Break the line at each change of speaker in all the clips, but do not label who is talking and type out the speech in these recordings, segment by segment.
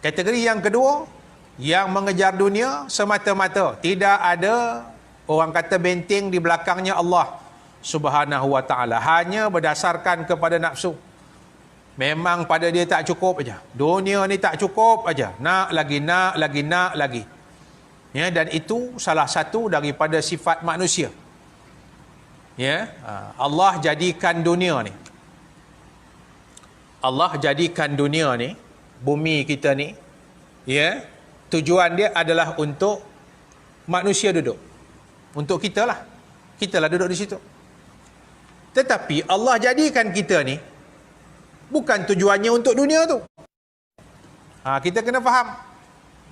Kategori yang kedua, yang mengejar dunia semata-mata, tidak ada orang kata benteng di belakangnya Allah Subhanahu wa taala, hanya berdasarkan kepada nafsu. Memang pada dia tak cukup aja. Dunia ni tak cukup aja. Nak lagi, nak lagi, nak lagi. Ya, dan itu salah satu daripada sifat manusia. Ya, Allah jadikan dunia ni. Allah jadikan dunia ni, bumi kita ni, ya, tujuan dia adalah untuk manusia duduk. Untuk kita lah. Kita lah duduk di situ. Tetapi Allah jadikan kita ni bukan tujuannya untuk dunia tu. Kita kena faham.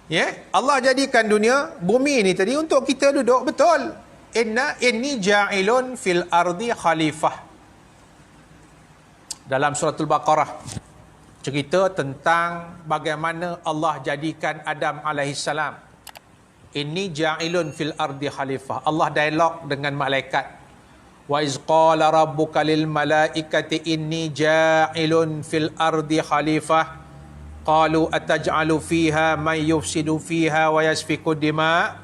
Ya, Allah jadikan dunia, bumi ni tadi untuk kita duduk, betul. Inni ja'ilun fil ardi khalifah. Dalam suratul Baqarah cerita tentang bagaimana Allah jadikan Adam alaihissalam. Inni ja'ilun fil ardi khalifah. Allah dialog dengan malaikat. Wa iz qala rabbuka lil malaikati inni ja'ilun fil ardi khalifah. Qalu ataj'alu fiha man yufsidu fiha wa yasfiku dima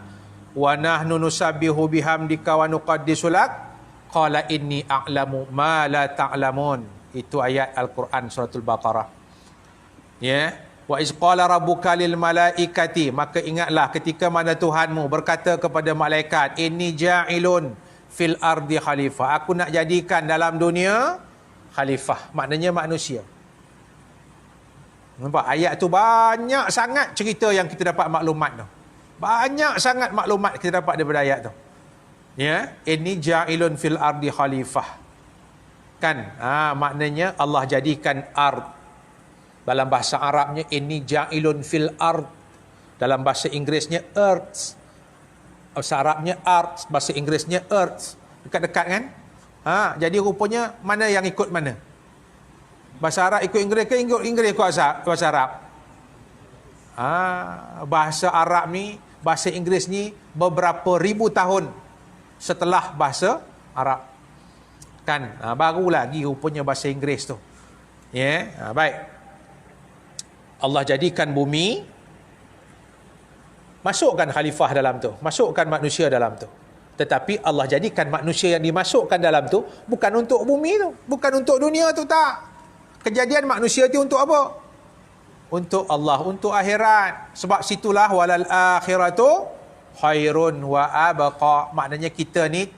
wa nahnu nusabbihu bihamdika wa nuqaddisu lak. Qala inni a'lamu ma la ta'lamun. Itu ayat Al-Quran suratul Baqarah. Ya, wa iz qala rabbuka lil malaikati, maka ingatlah ketika mana Tuhanmu berkata kepada malaikat, inni ja'ilun fil ardi khalifah, aku nak jadikan dalam dunia khalifah, maknanya manusia. Nampak ayat tu banyak sangat cerita yang kita dapat maklumat tu. Banyak sangat maklumat kita dapat daripada ayat tu. Ya, inni ja'ilun fil ardi khalifah. Kan, maknanya Allah jadikan ard. Dalam bahasa Arabnya inni ja'ilun fil ard. Dalam bahasa Inggerisnya earth. Bahasa Arabnya ard, bahasa Inggerisnya earth. Dekat-dekat kan? Jadi rupanya mana yang ikut mana? Bahasa Arab ikut Inggeris ke Inggeris ikut bahasa Arab? Bahasa Arab ni, bahasa Inggeris ni beberapa ribu tahun setelah bahasa Arab. Kan, baru lagi rupanya bahasa Inggeris tu. Ya, baik. Allah jadikan bumi, masukkan khalifah dalam tu, masukkan manusia dalam tu. Tetapi Allah jadikan manusia yang dimasukkan dalam tu bukan untuk bumi tu, bukan untuk dunia tu, tak. Kejadian manusia tu untuk apa? Untuk Allah, untuk akhirat. Sebab situlah walal akhiratu khairun wa abqa. Maknanya kita ni,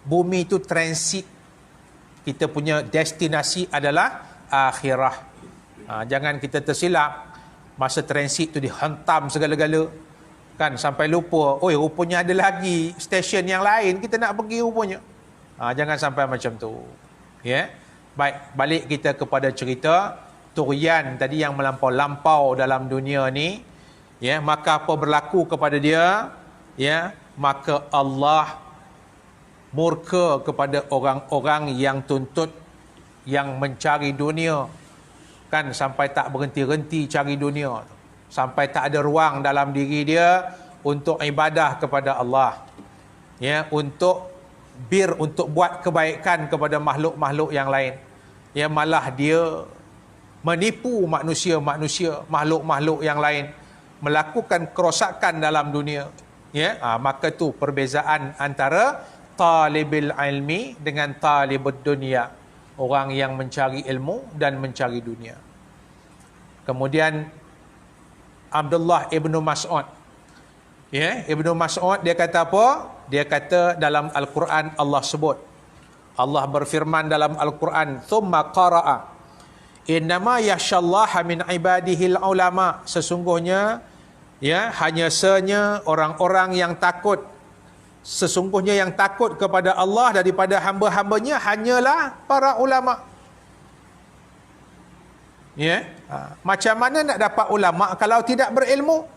bumi tu transit. Kita punya destinasi adalah akhirah. Jangan kita tersilap. Masa transit tu dihentam segala-gala. Kan, sampai lupa. Oi, rupanya ada lagi stesen yang lain. Kita nak pergi rupanya. Jangan sampai macam tu. Ya. Baik, balik kita kepada cerita Turian tadi yang melampau-lampau dalam dunia ni. Ya, maka apa berlaku kepada dia? Ya, maka Allah murka kepada orang-orang yang tuntut, yang mencari dunia. Kan, sampai tak berhenti-henti cari dunia. Sampai tak ada ruang dalam diri dia untuk ibadah kepada Allah. Ya, untuk untuk buat kebaikan kepada makhluk-makhluk yang lain. Ya, malah dia menipu manusia-manusia, makhluk-makhluk yang lain. Melakukan kerosakan dalam dunia. Ya, maka tu perbezaan antara talibul ilmi dengan talibud dunia. Orang yang mencari ilmu dan mencari dunia. Kemudian Abdullah ibnu Mas'ud. Ya, Ibnu Mas'ud dia kata apa? Dia kata dalam Al-Quran Allah sebut. Allah berfirman dalam Al-Quran, "Tsumma qara'a innama yakhshallaha min ibadihil ulama." Sesungguhnya, ya, hanya senya orang-orang yang takut. Sesungguhnya yang takut kepada Allah daripada hamba-hambanya hanyalah para ulama. Ya, macam mana nak dapat ulama kalau tidak berilmu?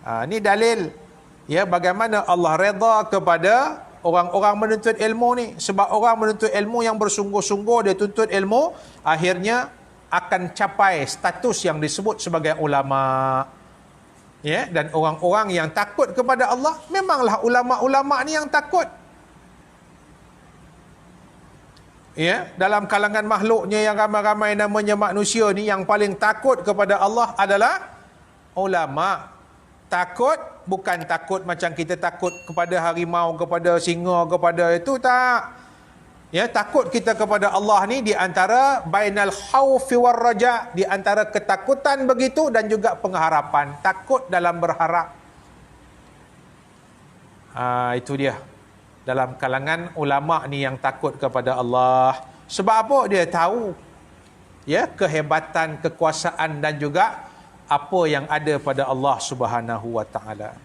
Ini dalil, ya, bagaimana Allah redha kepada orang-orang menuntut ilmu ni. Sebab orang menuntut ilmu yang bersungguh-sungguh, dia tuntut ilmu, akhirnya akan capai status yang disebut sebagai ulama. Ya, dan orang-orang yang takut kepada Allah, memanglah ulama-ulama ni yang takut. Ya, dalam kalangan makhluknya yang ramai-ramai namanya manusia ni, yang paling takut kepada Allah adalah ulama. Takut bukan takut macam kita takut kepada harimau, kepada singa, kepada itu, tak. Ya, takut kita kepada Allah ni di antara bainal khaufi war raja, di antara ketakutan begitu dan juga pengharapan. Takut dalam berharap. Itu dia. Dalam kalangan ulama ni yang takut kepada Allah. Sebab apa? Dia tahu ya kehebatan, kekuasaan dan juga apa yang ada pada Allah Subhanahu wa taala.